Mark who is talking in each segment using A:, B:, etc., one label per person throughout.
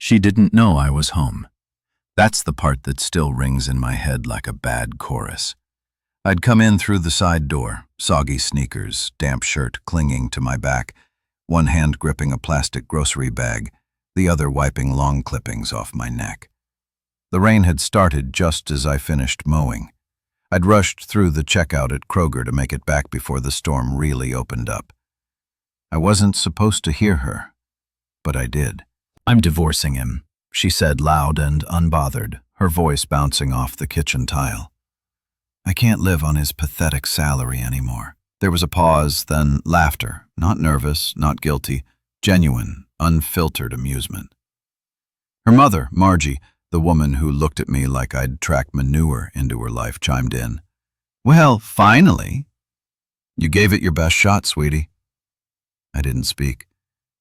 A: She didn't know I was home. That's the part that still rings in my head like a bad chorus. I'd come in through the side door, soggy sneakers, damp shirt clinging to my back, one hand gripping a plastic grocery bag, the other wiping long clippings off my neck. The rain had started just as I finished mowing. I'd rushed through the checkout at Kroger to make it back before the storm really opened up. I wasn't supposed to hear her, but I did. "I'm divorcing him," she said loud and unbothered, her voice bouncing off the kitchen tile. "I can't live on his pathetic salary anymore." There was a pause, then laughter, not nervous, not guilty, genuine, unfiltered amusement. Her mother, Margie, the woman who looked at me like I'd tracked manure into her life, chimed in. "Well, finally. You gave it your best shot, sweetie." I didn't speak,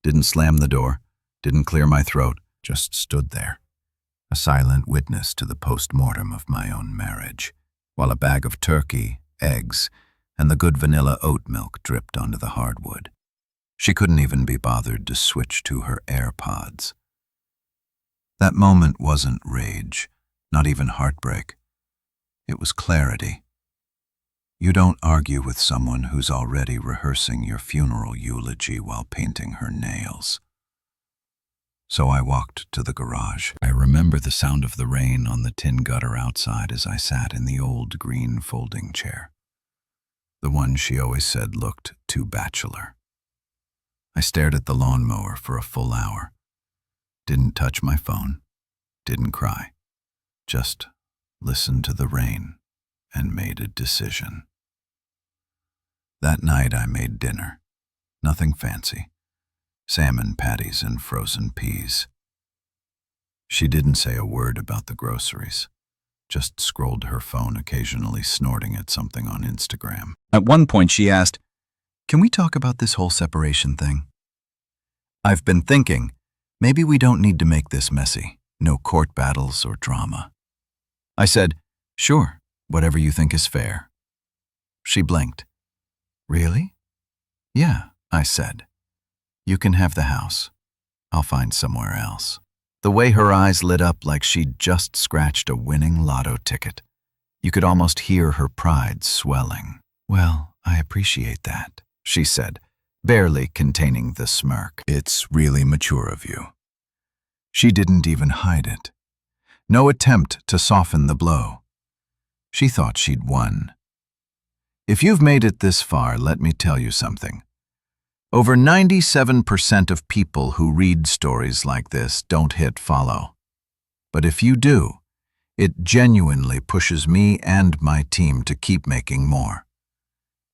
A: didn't slam the door, didn't clear my throat, just stood there, a silent witness to the post-mortem of my own marriage, while a bag of turkey, eggs, and the good vanilla oat milk dripped onto the hardwood. She couldn't even be bothered to switch to her AirPods. That moment wasn't rage, not even heartbreak. It was clarity. You don't argue with someone who's already rehearsing your funeral eulogy while painting her nails. So I walked to the garage. I remember the sound of the rain on the tin gutter outside as I sat in the old green folding chair, the one she always said looked too bachelor. I stared at the lawnmower for a full hour. Didn't touch my phone, didn't cry, just listened to the rain and made a decision. That night I made dinner. Nothing fancy. Salmon patties and frozen peas. She didn't say a word about the groceries, just scrolled her phone, occasionally snorting at something on Instagram. At one point she asked, "Can we talk about this whole separation thing? I've been thinking, maybe we don't need to make this messy. No court battles or drama." I said, "Sure, whatever you think is fair." She blinked. "Really?" "Yeah," I said. "You can have the house. I'll find somewhere else." The way her eyes lit up like she'd just scratched a winning lotto ticket. You could almost hear her pride swelling. "Well, I appreciate that," she said, barely containing the smirk. "It's really mature of you." She didn't even hide it. No attempt to soften the blow. She thought she'd won. If you've made it this far, let me tell you something. Over 97% of people who read stories like this don't hit follow. But if you do, it genuinely pushes me and my team to keep making more.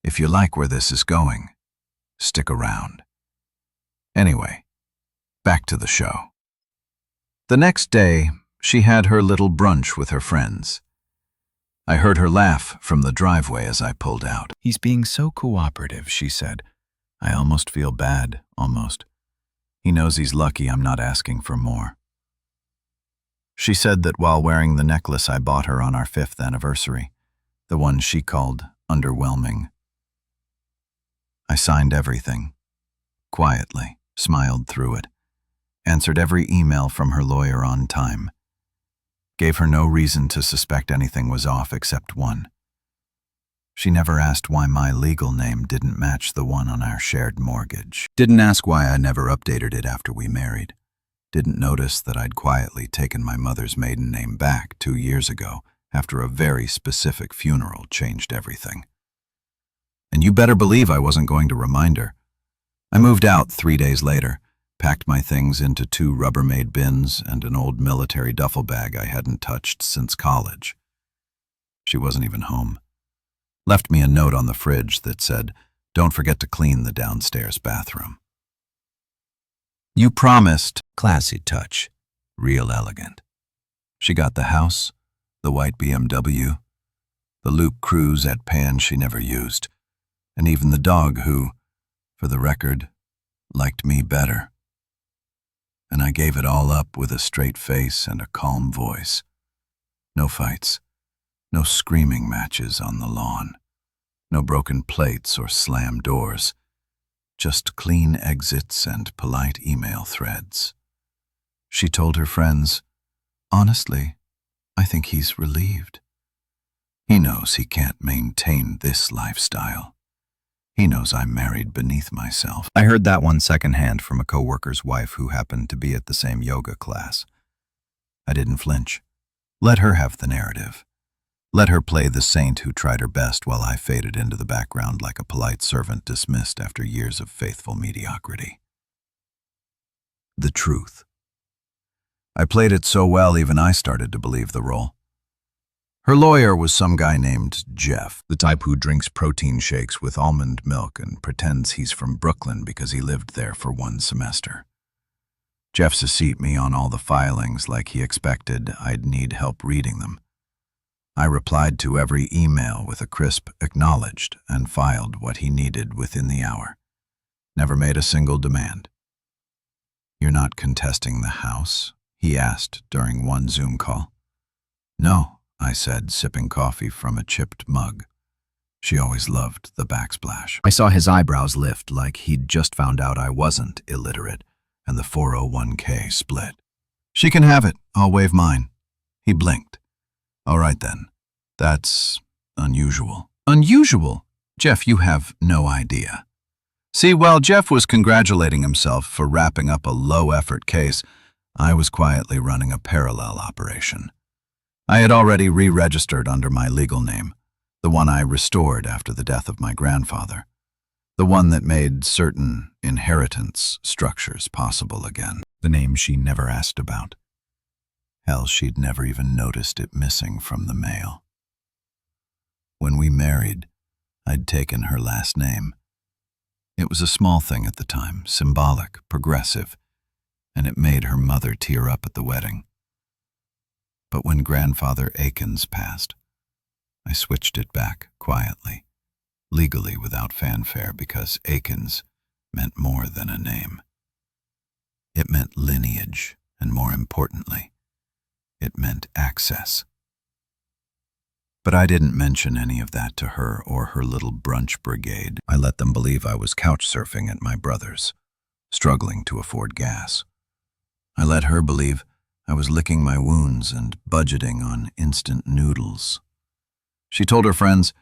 A: If you like where this is going, stick around. Anyway, back to the show. The next day, she had her little brunch with her friends. I heard her laugh from the driveway as I pulled out. "He's being so cooperative," she said. "I almost feel bad, almost. He knows he's lucky I'm not asking for more." She said that while wearing the necklace I bought her on our 5th anniversary, the one she called underwhelming, I signed everything, quietly, smiled through it, answered every email from her lawyer on time, gave her no reason to suspect anything was off except one. She never asked why my legal name didn't match the one on our shared mortgage. Didn't ask why I never updated it after we married. Didn't notice that I'd quietly taken my mother's maiden name back 2 years ago after a very specific funeral changed everything. And you better believe I wasn't going to remind her. I moved out 3 days later, packed my things into 2 Rubbermaid bins and an old military duffel bag I hadn't touched since college. She wasn't even home. Left me a note on the fridge that said, "Don't forget to clean the downstairs bathroom." "You promised." Classy touch, real elegant. She got the house, the white BMW, the Luke Cruisette pan she never used, and even the dog who, for the record, liked me better. And I gave it all up with a straight face and a calm voice. No fights. No screaming matches on the lawn. No broken plates or slammed doors. Just clean exits and polite email threads. She told her friends, "Honestly, I think he's relieved. He knows he can't maintain this lifestyle. He knows I'm married beneath myself." I heard that one secondhand from a coworker's wife who happened to be at the same yoga class. I didn't flinch. Let her have the narrative. Let her play the saint who tried her best while I faded into the background like a polite servant dismissed after years of faithful mediocrity. The truth. I played it so well even I started to believe the role. Her lawyer was some guy named Jeff, the type who drinks protein shakes with almond milk and pretends he's from Brooklyn because he lived there for one semester. Jeff cc'd me on all the filings like he expected I'd need help reading them. I replied to every email with a crisp "acknowledged" and filed what he needed within the hour. Never made a single demand. "You're not contesting the house?" he asked during one Zoom call. "No," I said, sipping coffee from a chipped mug. She always loved the backsplash. I saw his eyebrows lift like he'd just found out I wasn't illiterate, and the 401k split. "She can have it. I'll waive mine." He blinked. "All right then. That's unusual." "Unusual? Jeff, you have no idea." See, while Jeff was congratulating himself for wrapping up a low-effort case, I was quietly running a parallel operation. I had already re-registered under my legal name, the one I restored after the death of my grandfather, the one that made certain inheritance structures possible again, the name she never asked about. Hell, she'd never even noticed it missing from the mail. When we married, I'd taken her last name. It was a small thing at the time, symbolic, progressive, and it made her mother tear up at the wedding. But when Grandfather Akins passed, I switched it back quietly, legally without fanfare, because Akins meant more than a name. It meant lineage, and more importantly, it meant access. But I didn't mention any of that to her or her little brunch brigade. I let them believe I was couch surfing at my brother's, struggling to afford gas. I let her believe I was licking my wounds and budgeting on instant noodles. She told her friends,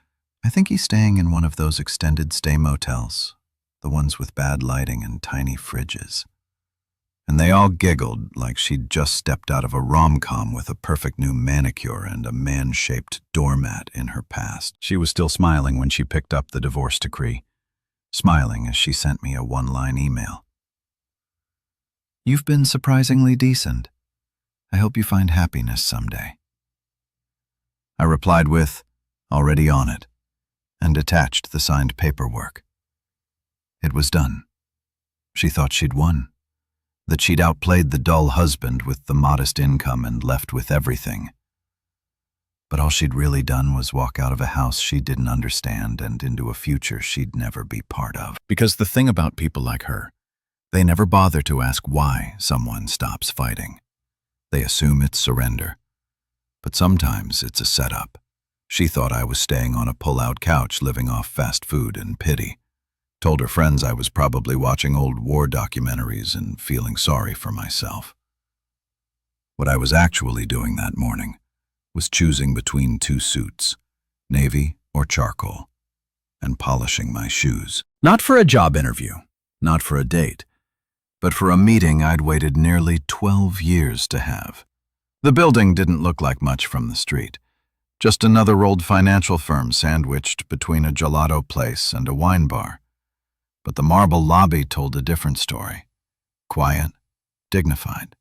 A: "I think he's staying in one of those extended stay motels, the ones with bad lighting and tiny fridges." And they all giggled like she'd just stepped out of a rom-com with a perfect new manicure and a man-shaped doormat in her past. She was still smiling when she picked up the divorce decree, smiling as she sent me a one-line email. "You've been surprisingly decent. I hope you find happiness someday." I replied with, "Already on it," and attached the signed paperwork. It was done. She thought she'd won, that she'd outplayed the dull husband with the modest income and left with everything. But all she'd really done was walk out of a house she didn't understand and into a future she'd never be part of. Because the thing about people like her, they never bother to ask why someone stops fighting. They assume it's surrender. But sometimes it's a setup. She thought I was staying on a pull-out couch living off fast food and pity. Told her friends I was probably watching old war documentaries and feeling sorry for myself. What I was actually doing that morning was choosing between two suits, navy or charcoal, and polishing my shoes. Not for a job interview, not for a date, but for a meeting I'd waited nearly 12 years to have. The building didn't look like much from the street, just another old financial firm sandwiched between a gelato place and a wine bar. But the marble lobby told a different story. Quiet, dignified,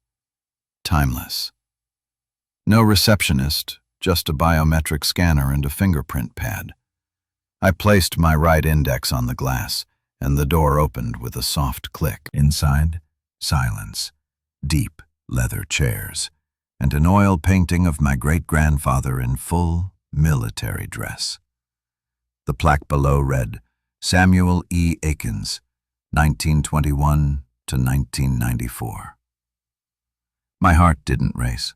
A: timeless. No receptionist, just a biometric scanner and a fingerprint pad. I placed my right index on the glass, and the door opened with a soft click. Inside, silence, deep leather chairs, and an oil painting of my great-grandfather in full military dress. The plaque below read, Samuel E. Akins, 1921 to 1994. My heart didn't race.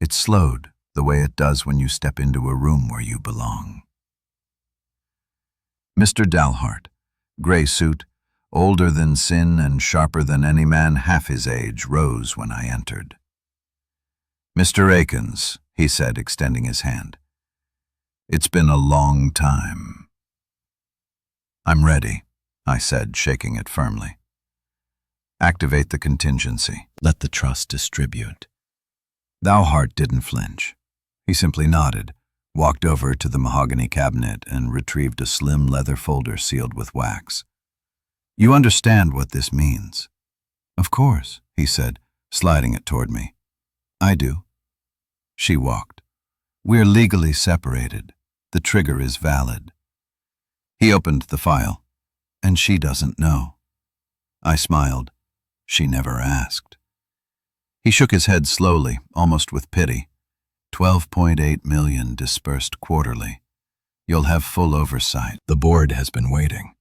A: It slowed the way it does when you step into a room where you belong. Mr. Dalhart, gray suit, older than sin and sharper than any man half his age, rose when I entered. "Mr. Akins," he said, extending his hand. "It's been a long time." "I'm ready," I said, shaking it firmly. "Activate the contingency. Let the trust distribute." Thouhart didn't flinch. He simply nodded, walked over to the mahogany cabinet and retrieved a slim leather folder sealed with wax. "You understand what this means?" "Of course," he said, sliding it toward me. "I do." She walked. "We're legally separated. The trigger is valid." He opened the file. "And she doesn't know." I smiled. She never asked. He shook his head slowly, almost with pity. 12.8 million dispersed quarterly. You'll have full oversight. The board has been waiting.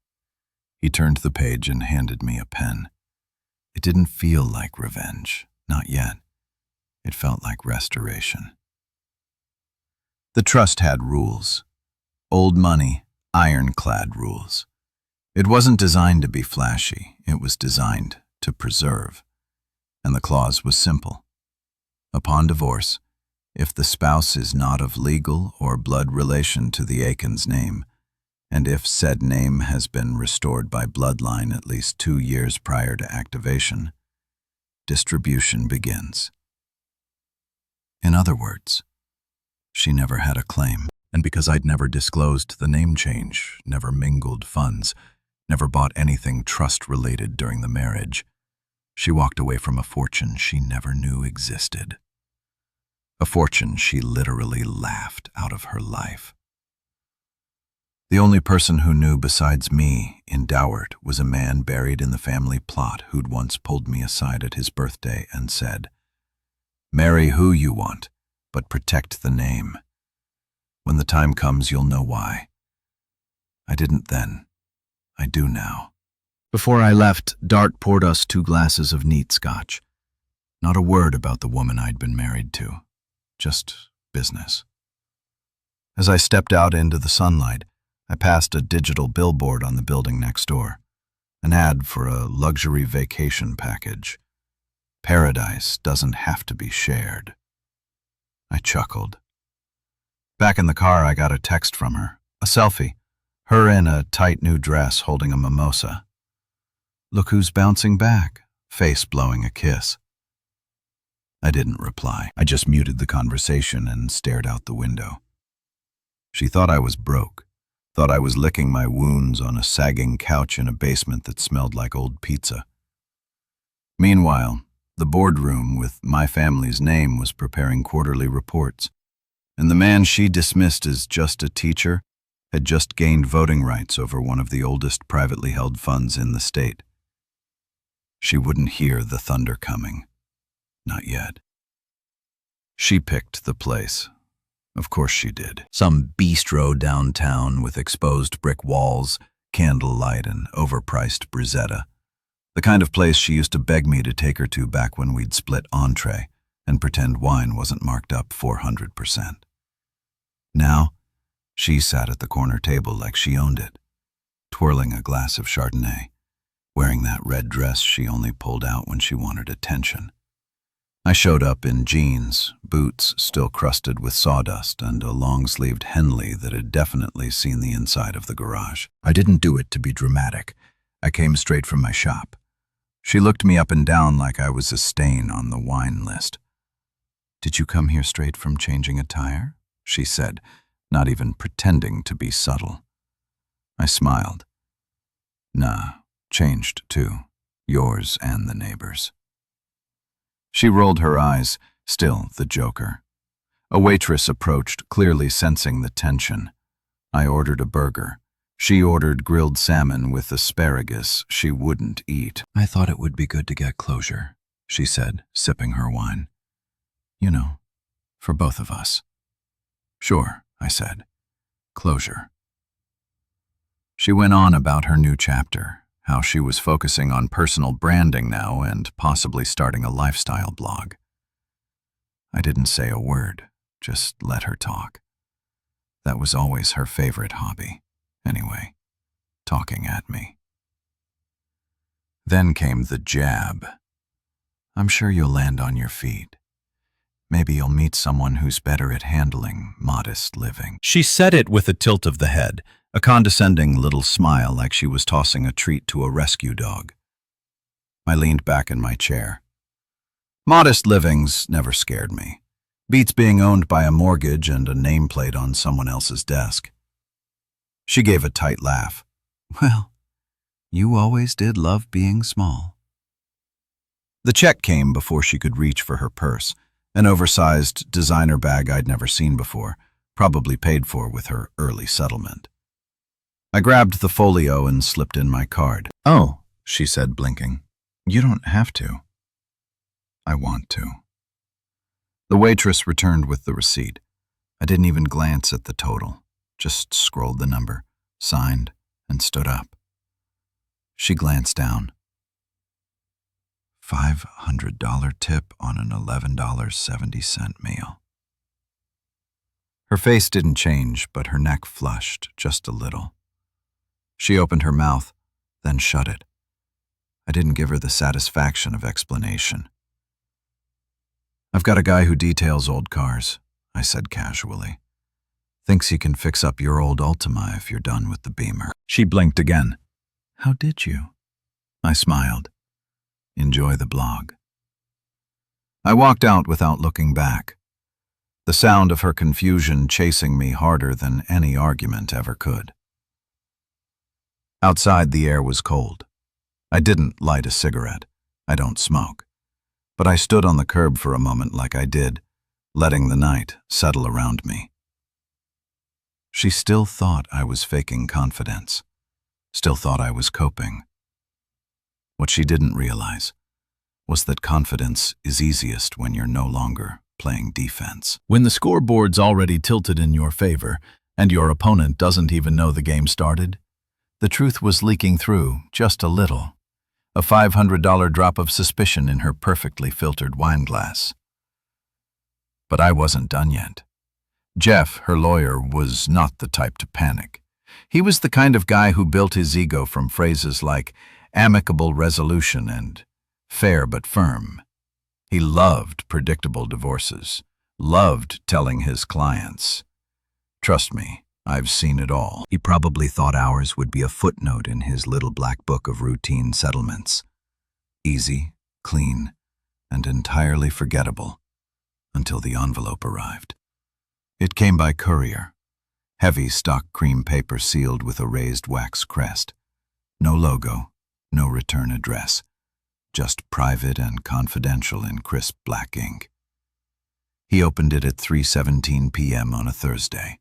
A: He turned the page and handed me a pen. It didn't feel like revenge, not yet. It felt like restoration. The trust had rules. Old money, ironclad rules. It wasn't designed to be flashy, it was designed to preserve. And the clause was simple. Upon divorce, if the spouse is not of legal or blood relation to the Akins name, and if said name has been restored by bloodline at least 2 years prior to activation, distribution begins. In other words, she never had a claim, and because I'd never disclosed the name change, never mingled funds, never bought anything trust-related during the marriage, she walked away from a fortune she never knew existed. A fortune she literally laughed out of her life. The only person who knew besides me in Dowart was a man buried in the family plot who'd once pulled me aside at his birthday and said, "Marry who you want, but protect the name. When the time comes, you'll know why." I didn't then. I do now. Before I left, Dart poured us 2 glasses of neat scotch. Not a word about the woman I'd been married to. Just business. As I stepped out into the sunlight, I passed a digital billboard on the building next door. An ad for a luxury vacation package. Paradise doesn't have to be shared. I chuckled. Back in the car, I got a text from her. A selfie. Her in a tight new dress holding a mimosa. "Look who's bouncing back," face blowing a kiss. I didn't reply. I just muted the conversation and stared out the window. She thought I was broke, thought I was licking my wounds on a sagging couch in a basement that smelled like old pizza. Meanwhile, the boardroom with my family's name was preparing quarterly reports, and the man she dismissed as just a teacher had just gained voting rights over one of the oldest privately held funds in the state. She wouldn't hear the thunder coming. Not yet. She picked the place. Of course she did. Some bistro downtown with exposed brick walls, candlelight, and overpriced brisetta. The kind of place she used to beg me to take her to back when we'd split entree and pretend wine wasn't marked up 400%. Now, she sat at the corner table like she owned it, twirling a glass of Chardonnay, wearing that red dress she only pulled out when she wanted attention. I showed up in jeans, boots still crusted with sawdust, and a long-sleeved Henley that had definitely seen the inside of the garage. I didn't do it to be dramatic. I came straight from my shop. She looked me up and down like I was a stain on the wine list. "Did you come here straight from changing a tire?" she said, not even pretending to be subtle. I smiled. "Nah, changed too. Yours and the neighbors." She rolled her eyes, still the joker. A waitress approached, clearly sensing the tension. I ordered a burger. She ordered grilled salmon with asparagus she wouldn't eat. "I thought it would be good to get closure," she said, sipping her wine. "You know, for both of us." "Sure," I said. "Closure." She went on about her new chapter, how she was focusing on personal branding now and possibly starting a lifestyle blog. I didn't say a word, just let her talk. That was always her favorite hobby, anyway, talking at me. Then came the jab. I'm sure you'll land on your feet. Maybe you'll meet someone who's better at handling modest living. She said it with a tilt of the head, a condescending little smile like she was tossing a treat to a rescue dog. I leaned back in my chair. Modest living's never scared me. Beats being owned by a mortgage and a nameplate on someone else's desk. She gave a tight laugh. Well, you always did love being small. The check came before she could reach for her purse, an oversized designer bag I'd never seen before, probably paid for with her early settlement. I grabbed the folio and slipped in my card. Oh, she said, blinking. You don't have to. I want to. The waitress returned with the receipt. I didn't even glance at the total, just scrolled the number, signed, and stood up. She glanced down. $500 tip on an $11.70 meal. Her face didn't change, but her neck flushed just a little. She opened her mouth, then shut it. I didn't give her the satisfaction of explanation. I've got a guy who details old cars, I said casually. Thinks he can fix up your old Ultima if you're done with the Beamer. She blinked again. How did you? I smiled. Enjoy the blog. I walked out without looking back, the sound of her confusion chasing me harder than any argument ever could. Outside, the air was cold. I didn't light a cigarette. I don't smoke. But I stood on the curb for a moment like I did, letting the night settle around me. She still thought I was faking confidence, still thought I was coping. What she didn't realize was that confidence is easiest when you're no longer playing defense. When the scoreboard's already tilted in your favor and your opponent doesn't even know the game started, the truth was leaking through just a little, a $500 drop of suspicion in her perfectly filtered wine glass. But I wasn't done yet. Jeff, her lawyer, was not the type to panic. He was the kind of guy who built his ego from phrases like amicable resolution and fair but firm. He loved predictable divorces, loved telling his clients, "Trust me, I've seen it all." He probably thought ours would be a footnote in his little black book of routine settlements. Easy, clean, and entirely forgettable until the envelope arrived. It came by courier, heavy stock cream paper sealed with a raised wax crest. No logo, no return address, just private and confidential in crisp black ink. He opened it at 3:17 p.m. on a Thursday.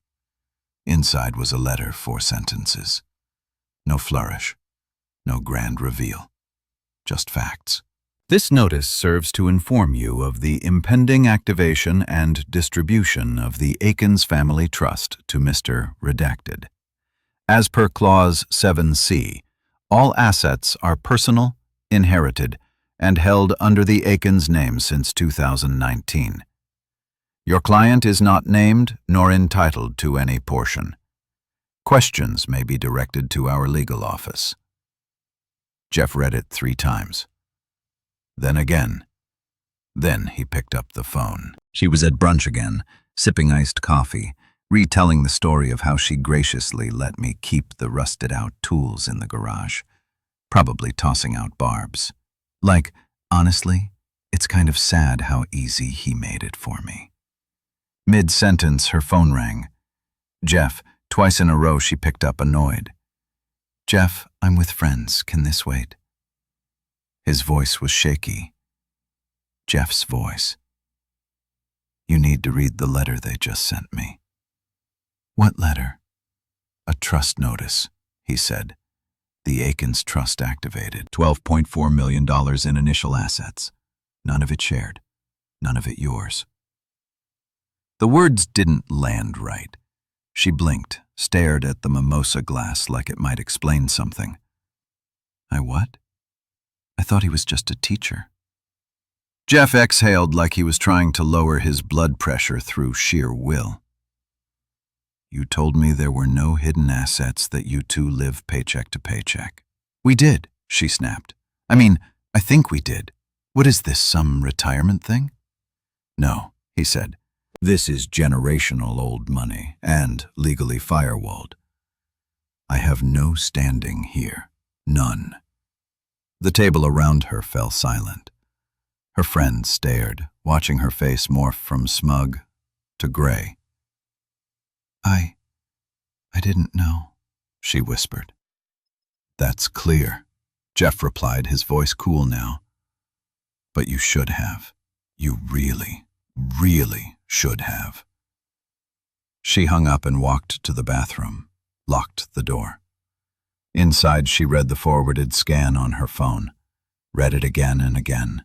A: Inside was a letter, 4 sentences. No flourish, no grand reveal, just facts. This notice serves to inform you of the impending activation and distribution of the Akins Family Trust to Mr. Redacted. As per Clause 7C, all assets are personal, inherited, and held under the Akins name since 2019. Your client is not named nor entitled to any portion. Questions may be directed to our legal office. Jeff read it 3 times. Then again. Then he picked up the phone. She was at brunch again, sipping iced coffee, retelling the story of how she graciously let me keep the rusted-out tools in the garage, probably tossing out barbs. Like, honestly, it's kind of sad how easy he made it for me. Mid-sentence, her phone rang. Jeff, twice in a row she picked up annoyed. Jeff, I'm with friends. Can this wait? His voice was shaky. Jeff's voice. You need to read the letter they just sent me. What letter? A trust notice, he said. The Akins Trust activated. $12.4 million in initial assets. None of it shared. None of it yours. The words didn't land right. She blinked, stared at the mimosa glass like it might explain something. I what? I thought he was just a teacher. Jeff exhaled like he was trying to lower his blood pressure through sheer will. You told me there were no hidden assets, that you two live paycheck to paycheck. We did, she snapped. I mean, I think we did. What is this, some retirement thing? No, he said. This is generational old money and legally firewalled. I have no standing here. None. The table around her fell silent. Her friends stared, watching her face morph from smug to gray. I didn't know, she whispered. That's clear, Jeff replied, his voice cool now. But you should have. You really, really should have. She hung up and walked to the bathroom, locked the door. Inside, she read the forwarded scan on her phone, read it again and again.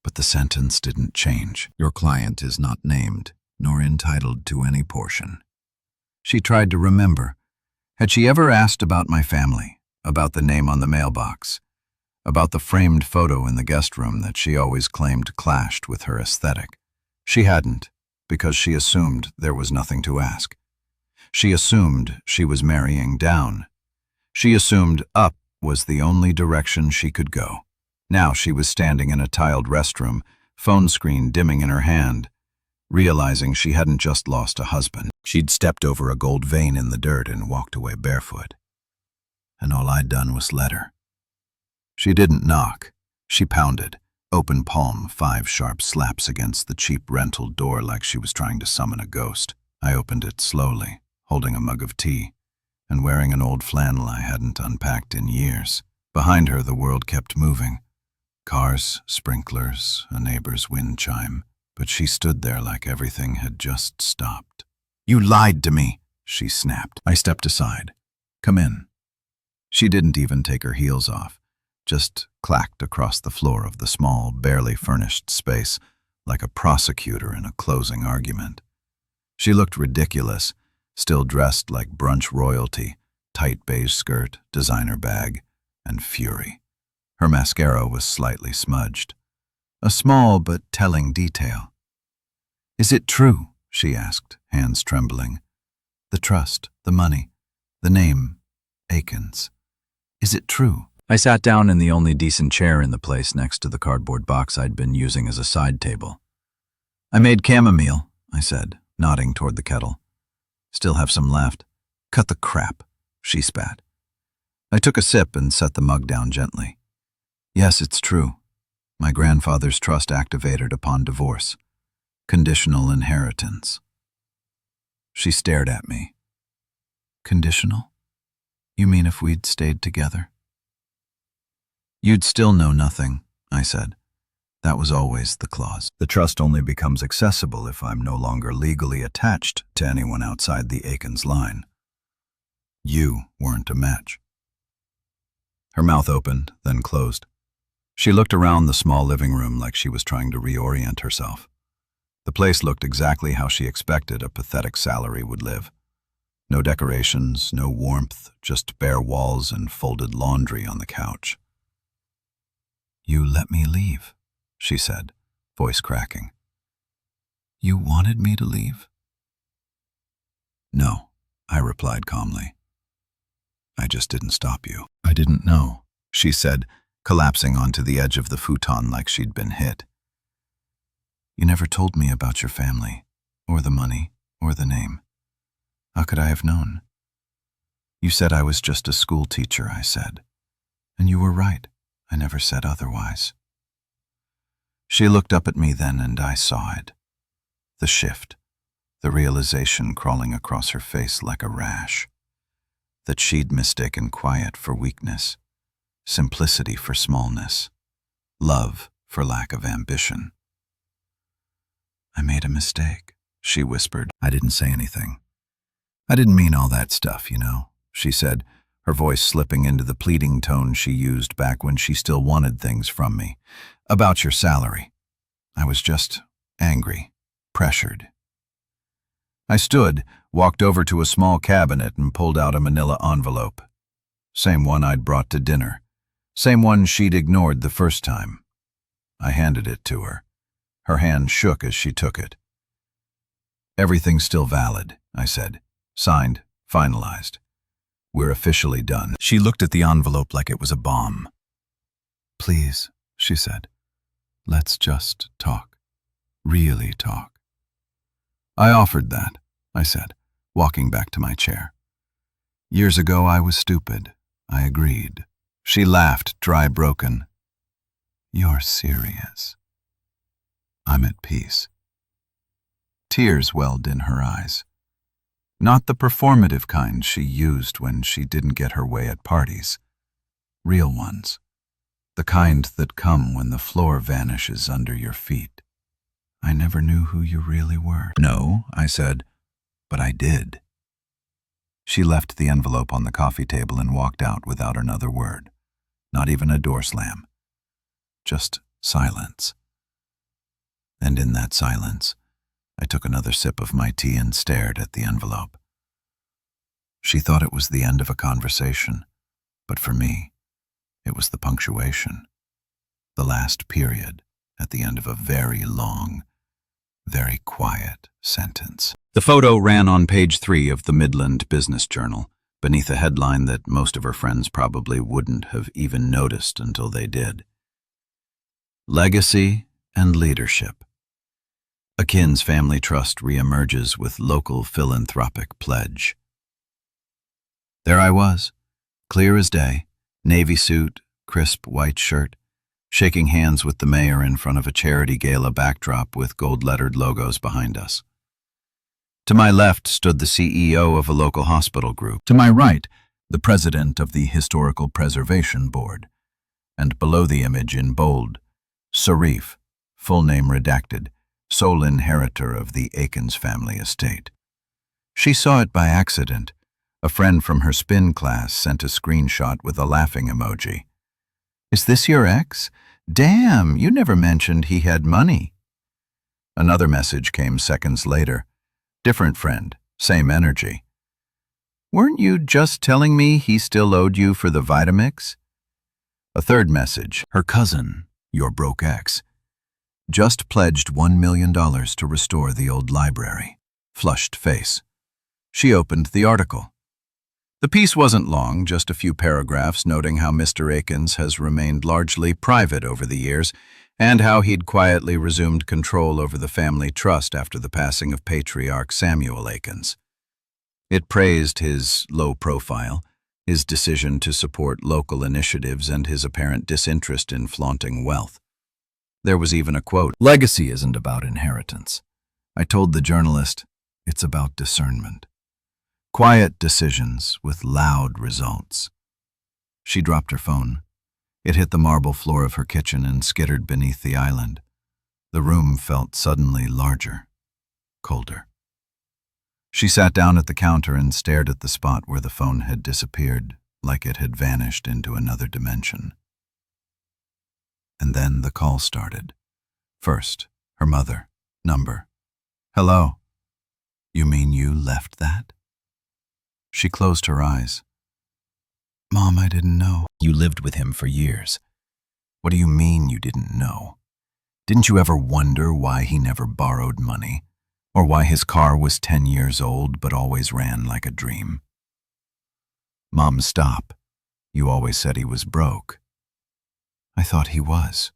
A: But the sentence didn't change. Your client is not named, nor entitled to any portion. She tried to remember. Had she ever asked about my family, about the name on the mailbox, about the framed photo in the guest room that she always claimed clashed with her aesthetic? She hadn't, because she assumed there was nothing to ask. She assumed she was marrying down. She assumed up was the only direction she could go. Now she was standing in a tiled restroom, phone screen dimming in her hand, realizing she hadn't just lost a husband. She'd stepped over a gold vein in the dirt and walked away barefoot. And all I'd done was let her. She didn't knock. She pounded, open palm, 5 sharp slaps against the cheap rental door like she was trying to summon a ghost. I opened it slowly, holding a mug of tea, and wearing an old flannel I hadn't unpacked in years. Behind her, the world kept moving. Cars, sprinklers, a neighbor's wind chime. But she stood there like everything had just stopped. You lied to me, she snapped. I stepped aside. Come in. She didn't even take her heels off, just clacked across the floor of the small, barely furnished space like a prosecutor in a closing argument. She looked ridiculous, still dressed like brunch royalty, tight beige skirt, designer bag, and fury. Her mascara was slightly smudged. A small but telling detail. Is it true? She asked, hands trembling. The trust, the money, the name, Akins. Is it true? I sat down in the only decent chair in the place next to the cardboard box I'd been using as a side table. I made chamomile, I said, nodding toward the kettle. Still have some left. Cut the crap, she spat. I took a sip and set the mug down gently. Yes, it's true. My grandfather's trust activated upon divorce. Conditional inheritance. She stared at me. Conditional? You mean if we'd stayed together? You'd still know nothing, I said. That was always the clause. The trust only becomes accessible if I'm no longer legally attached to anyone outside the Akins line. You weren't a match. Her mouth opened, then closed. She looked around the small living room like she was trying to reorient herself. The place looked exactly how she expected a pathetic salary would live. No decorations, no warmth, just bare walls and folded laundry on the couch. You let me leave, she said, voice cracking. You wanted me to leave? No, I replied calmly. I just didn't stop you. I didn't know, she said, collapsing onto the edge of the futon like she'd been hit. You never told me about your family, or the money, or the name. How could I have known? You said I was just a school teacher, I said. And you were right. I never said otherwise. She looked up at me then, and I saw it. The shift, the realization crawling across her face like a rash. That she'd mistaken quiet for weakness, simplicity for smallness, love for lack of ambition. I made a mistake, she whispered. I didn't say anything. I didn't mean all that stuff, you know, she said, her voice slipping into the pleading tone she used back when she still wanted things from me. About your salary. I was just angry, pressured. I stood, walked over to a small cabinet and pulled out a manila envelope. Same one I'd brought to dinner. Same one she'd ignored the first time. I handed it to her. Her hand shook as she took it. Everything's still valid, I said. Signed, finalized. We're officially done. She looked at the envelope like it was a bomb. Please, she said, let's just talk. Really talk. I offered that, I said, walking back to my chair. Years ago I was stupid. I agreed. She laughed, dry broken. You're serious. I'm at peace. Tears welled in her eyes. Not the performative kind she used when she didn't get her way at parties. Real ones. The kind that come when the floor vanishes under your feet. I never knew who you really were. No, I said, but I did. She left the envelope on the coffee table and walked out without another word. Not even a door slam. Just silence. And in that silence, I took another sip of my tea and stared at the envelope. She thought it was the end of a conversation, but for me, it was the punctuation, the last period at the end of a very long, very quiet sentence. The photo ran on page 3 of the Midland Business Journal, beneath a headline that most of her friends probably wouldn't have even noticed until they did. Legacy and Leadership. Akin's family trust reemerges with local philanthropic pledge. There I was, clear as day, navy suit, crisp white shirt, shaking hands with the mayor in front of a charity gala backdrop with gold-lettered logos behind us. To my left stood the CEO of a local hospital group. To my right, the president of the Historical Preservation Board. And below the image in bold, Sarif, full name redacted, sole inheritor of the Akins family estate. She saw it by accident. A friend from her spin class sent a screenshot with a laughing emoji. Is this your ex? Damn, you never mentioned he had money. Another message came seconds later. Different friend, same energy. Weren't you just telling me he still owed you for the Vitamix? A third message, her cousin, your broke ex, just pledged $1 million to restore the old library. Flushed face. She opened the article. The piece wasn't long, just a few paragraphs noting how Mr. Akins has remained largely private over the years and how he'd quietly resumed control over the family trust after the passing of patriarch Samuel Akins. It praised his low profile, his decision to support local initiatives, and his apparent disinterest in flaunting wealth. There was even a quote, "Legacy isn't about inheritance." I told the journalist, it's about discernment. Quiet decisions with loud results. She dropped her phone. It hit the marble floor of her kitchen and skittered beneath the island. The room felt suddenly larger, colder. She sat down at the counter and stared at the spot where the phone had disappeared, like it had vanished into another dimension. And then the call started. First, her mother. Number. Hello. You mean you left that? She closed her eyes. Mom, I didn't know. You lived with him for years. What do you mean you didn't know? Didn't you ever wonder why he never borrowed money? Or why his car was 10 years old but always ran like a dream? Mom, stop. You always said he was broke. I thought he was.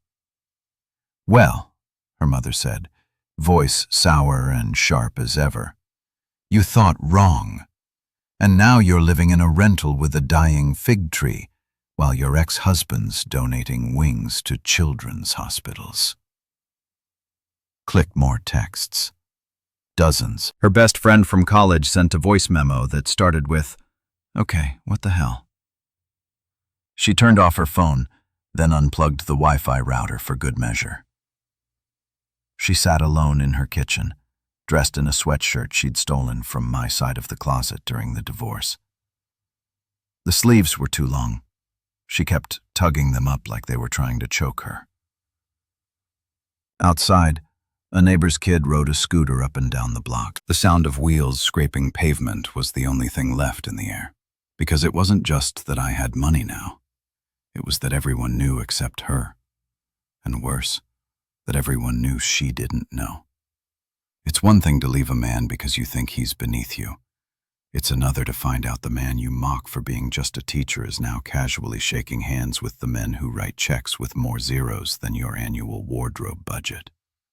A: Well, her mother said, voice sour and sharp as ever. You thought wrong. And now you're living in a rental with a dying fig tree, while your ex-husband's donating wings to children's hospitals. Click more texts. Dozens. Her best friend from college sent a voice memo that started with, "Okay, what the hell?" She turned off her phone, then unplugged the Wi-Fi router for good measure. She sat alone in her kitchen, dressed in a sweatshirt she'd stolen from my side of the closet during the divorce. The sleeves were too long. She kept tugging them up like they were trying to choke her. Outside, a neighbor's kid rode a scooter up and down the block. The sound of wheels scraping pavement was the only thing left in the air, because it wasn't just that I had money now. It was that everyone knew except her. And worse, that everyone knew she didn't know. It's one thing to leave a man because you think he's beneath you. It's another to find out the man you mock for being just a teacher is now casually shaking hands with the men who write checks with more zeros than your annual wardrobe budget.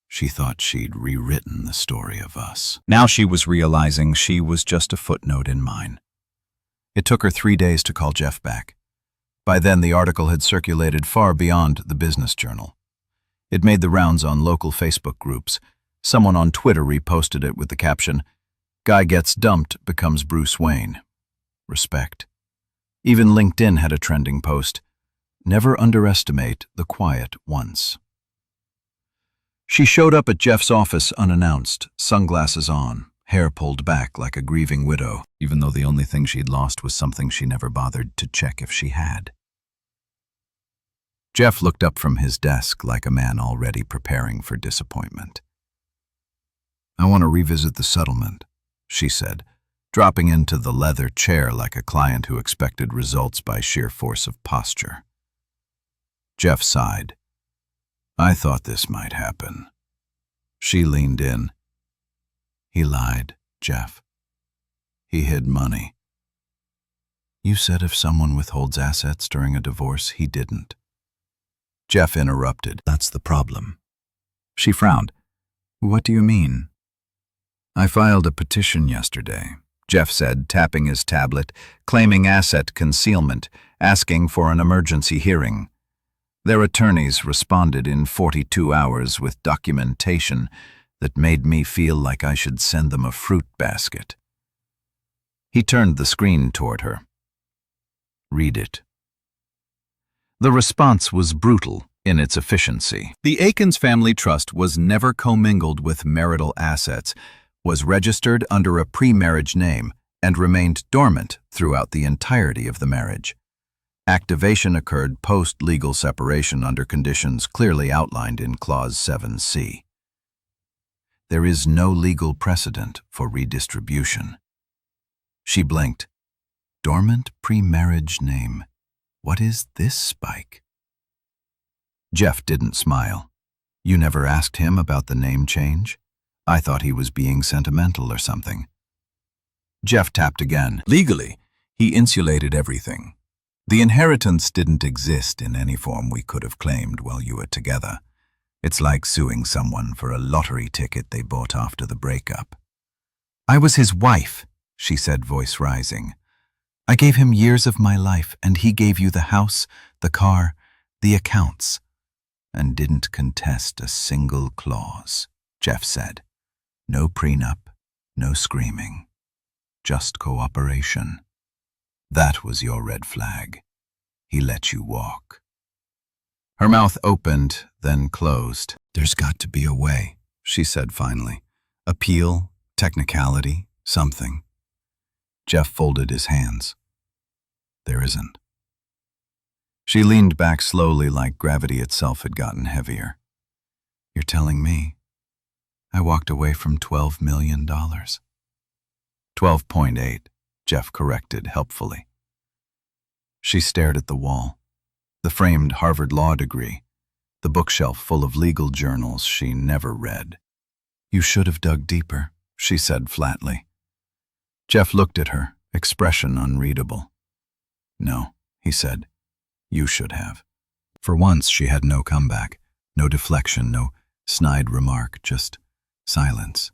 A: She thought she'd rewritten the story of us. Now she was realizing she was just a footnote in mine. It took her 3 days to call Jeff back. By then, the article had circulated far beyond the business journal. It made the rounds on local Facebook groups. Someone on Twitter reposted it with the caption, "Guy gets dumped, becomes Bruce Wayne." Respect. Even LinkedIn had a trending post, "Never underestimate the quiet ones." She showed up at Jeff's office unannounced, sunglasses on, hair pulled back like a grieving widow, even though the only thing she'd lost was something she never bothered to check if she had. Jeff looked up from his desk like a man already preparing for disappointment. "I want to revisit the settlement," she said, dropping into the leather chair like a client who expected results by sheer force of posture. Jeff sighed. "I thought this might happen." She leaned in. "He lied, Jeff. He hid money. You said if someone withholds assets during a divorce, he didn't." Jeff interrupted. "That's the problem." She frowned. "What do you mean?" "I filed a petition yesterday," Jeff said, tapping his tablet, claiming asset concealment, asking for an emergency hearing. Their attorneys responded in 42 hours with documentation that made me feel like I should send them a fruit basket. He turned the screen toward her. "Read it." The response was brutal in its efficiency. The Akins Family Trust was never commingled with marital assets, was registered under a pre-marriage name, and remained dormant throughout the entirety of the marriage. Activation occurred post-legal separation under conditions clearly outlined in Clause 7C. There is no legal precedent for redistribution. She blinked. Dormant pre-marriage name. What is this spike? Jeff didn't smile. "You never asked him about the name change? I thought he was being sentimental or something." Jeff tapped again. "Legally, he insulated everything. The inheritance didn't exist in any form we could have claimed while you were together. It's like suing someone for a lottery ticket they bought after the breakup." "I was his wife," she said, voice rising. "I gave him years of my life, and he gave you the house, the car, the accounts." "And didn't contest a single clause," Jeff said. "No prenup, no screaming. Just cooperation. That was your red flag. He let you walk." Her mouth opened, then closed. "There's got to be a way," she said finally. "Appeal, technicality, something." Jeff folded his hands. "There isn't." She leaned back slowly like gravity itself had gotten heavier. "You're telling me I walked away from $12 million. 12.8, Jeff corrected helpfully. She stared at the wall. The framed Harvard law degree, the bookshelf full of legal journals she never read. "You should have dug deeper," she said flatly. Jeff looked at her, expression unreadable. "No," he said. "You should have." For once she had no comeback, no deflection, no snide remark, just silence.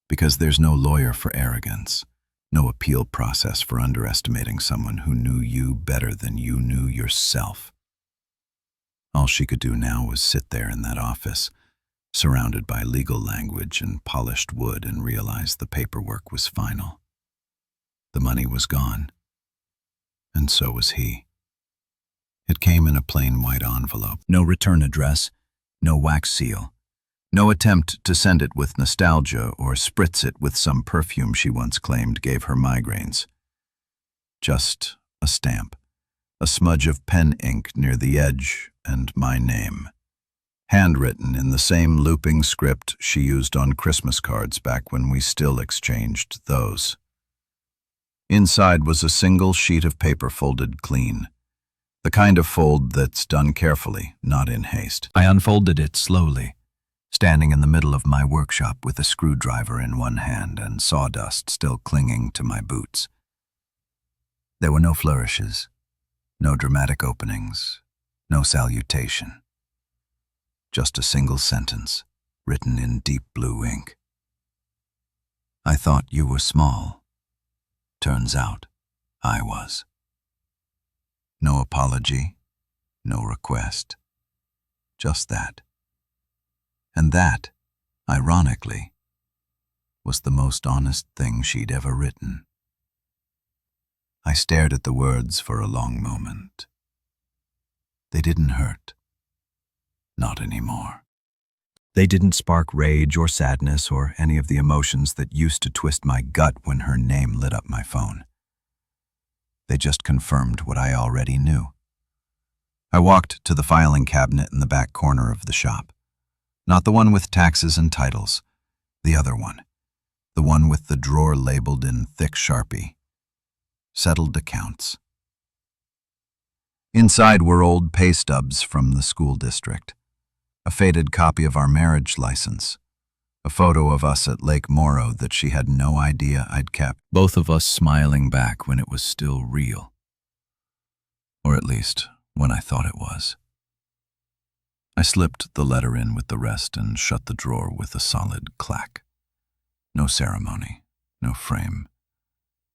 A: Because there's no lawyer for arrogance, no appeal process for underestimating someone who knew you better than you knew yourself. All she could do now was sit there in that office, surrounded by legal language and polished wood, and realize the paperwork was final. The money was gone, and so was he. It came in a plain white envelope. No return address, no wax seal. No attempt to send it with nostalgia or spritz it with some perfume she once claimed gave her migraines. Just a stamp, a smudge of pen ink near the edge, and my name. Handwritten in the same looping script she used on Christmas cards back when we still exchanged those. Inside was a single sheet of paper folded clean. The kind of fold that's done carefully, not in haste. I unfolded it slowly, standing in the middle of my workshop with a screwdriver in one hand and sawdust still clinging to my boots. There were no flourishes, no dramatic openings, no salutation. Just a single sentence, written in deep blue ink. I thought you were small. Turns out, I was. No apology, no request. Just that. And that, ironically, was the most honest thing she'd ever written. I stared at the words for a long moment. They didn't hurt. Not anymore. They didn't spark rage or sadness or any of the emotions that used to twist my gut when her name lit up my phone. They just confirmed what I already knew. I walked to the filing cabinet in the back corner of the shop. Not the one with taxes and titles, the other one. The one with the drawer labeled in thick Sharpie. Settled accounts. Inside were old pay stubs from the school district, a faded copy of our marriage license, a photo of us at Lake Morrow that she had no idea I'd kept, both of us smiling back when it was still real. Or at least, when I thought it was. I slipped the letter in with the rest and shut the drawer with a solid clack. No ceremony, no frame,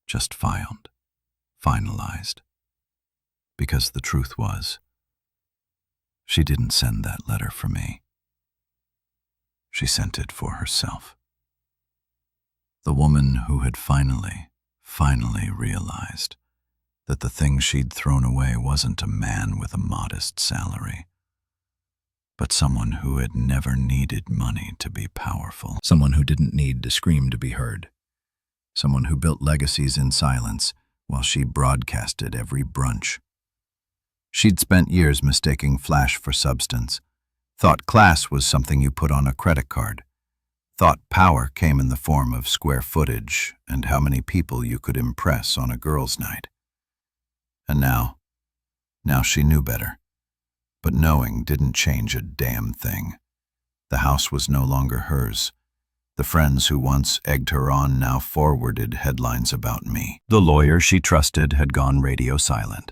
A: just filed, finalized. Because the truth was, she didn't send that letter for me. She sent it for herself. The woman who had finally realized that the thing she'd thrown away wasn't a man with a modest salary, but someone who had never needed money to be powerful, someone who didn't need to scream to be heard, someone who built legacies in silence while she broadcasted every brunch. She'd spent years mistaking flash for substance, thought class was something you put on a credit card, thought power came in the form of square footage and how many people you could impress on a girls' night. And now she knew better. But knowing didn't change a damn thing. The house was no longer hers. The friends who once egged her on now forwarded headlines about me. The lawyer she trusted had gone radio silent.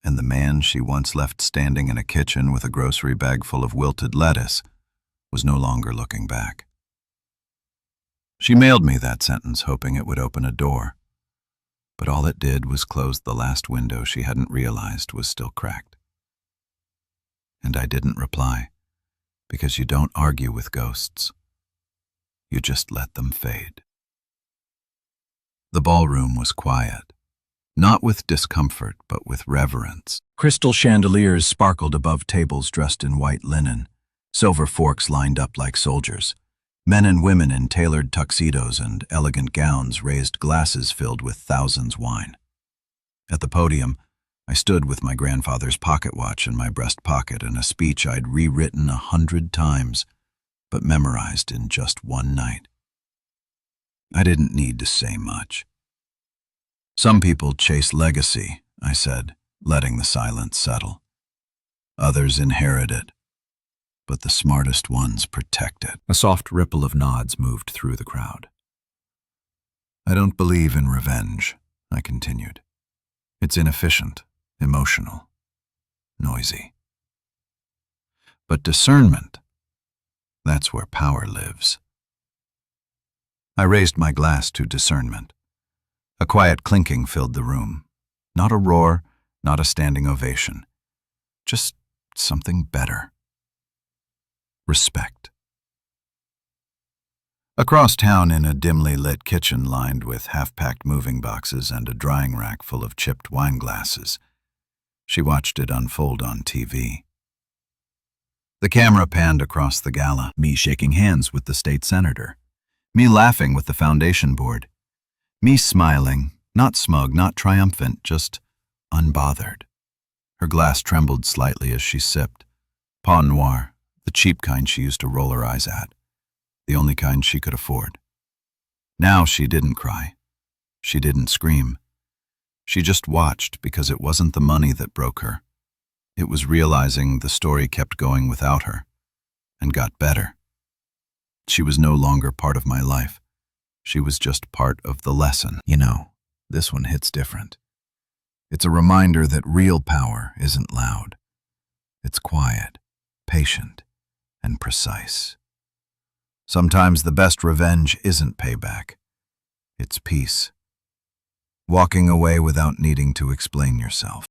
A: And the man she once left standing in a kitchen with a grocery bag full of wilted lettuce was no longer looking back. She mailed me that sentence, hoping it would open a door. But all it did was close the last window she hadn't realized was still cracked. And I didn't reply, because you don't argue with ghosts. You just let them fade. The ballroom was quiet, not with discomfort, but with reverence. Crystal chandeliers sparkled above tables dressed in white linen, silver forks lined up like soldiers. Men and women in tailored tuxedos and elegant gowns raised glasses filled with thousands wine. At the podium, I stood with my grandfather's pocket watch in my breast pocket and a speech I'd rewritten 100 times, but memorized in just one night. I didn't need to say much. Some people chase legacy, I said, letting the silence settle. Others inherit it, but the smartest ones protect it. A soft ripple of nods moved through the crowd. I don't believe in revenge, I continued. It's inefficient, emotional, noisy. But discernment, that's where power lives. I raised my glass to discernment. A quiet clinking filled the room. Not a roar, not a standing ovation. Just something better. Respect. Across town in a dimly lit kitchen lined with half-packed moving boxes and a drying rack full of chipped wine glasses, she watched it unfold on TV. The camera panned across the gala, me shaking hands with the state senator, me laughing with the foundation board, me smiling, not smug, not triumphant, just unbothered. Her glass trembled slightly as she sipped. Pain Noir, the cheap kind she used to roll her eyes at, the only kind she could afford. Now she didn't cry. She didn't scream. She just watched because it wasn't the money that broke her. It was realizing the story kept going without her, and got better. She was no longer part of my life. She was just part of the lesson. You know, this one hits different. It's a reminder that real power isn't loud. It's quiet, patient, and precise. Sometimes the best revenge isn't payback. It's peace. Walking away without needing to explain yourself.